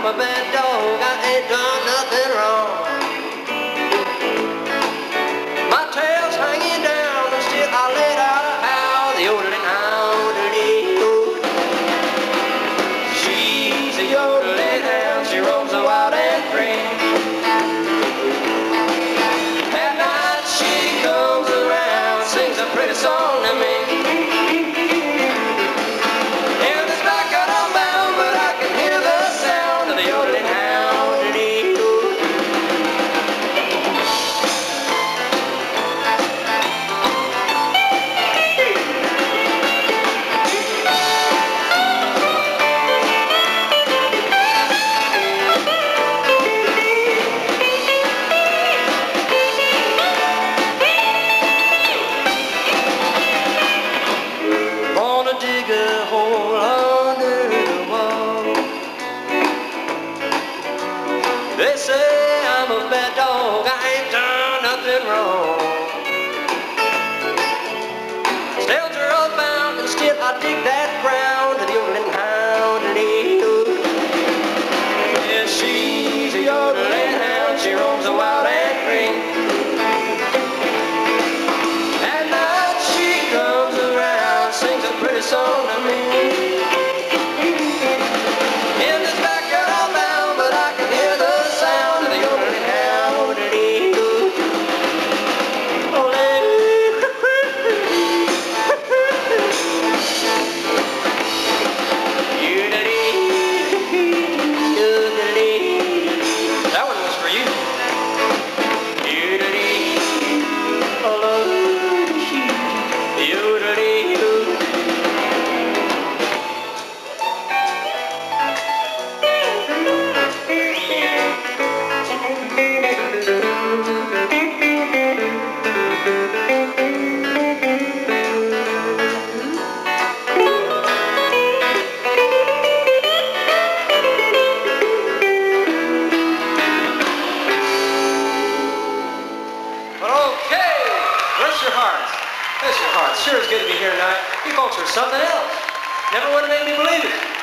I'm a bad dog, I ain't done nothing wrong. My tail's hanging down and still I let out a howl, the yodeling hound. She's a yodeling hound, she roams the wild and free. At night she comes around, sings a pretty song to me. Dig a hole under the wall. They say I'm a bad dog, I ain't done nothing wrong. Snails are all bound and still I dig that ground to the yodeling hound. Yeah, she's a yodeling hound, she roams the wild and free. At night she comes around, sings a pretty song to me. In this backyard I'm bound, but I can hear the sound of the yodeling hound. Oh, that one was for you. Bless your hearts. Sure is good to be here tonight. You folks are something else. Never would have made me believe it.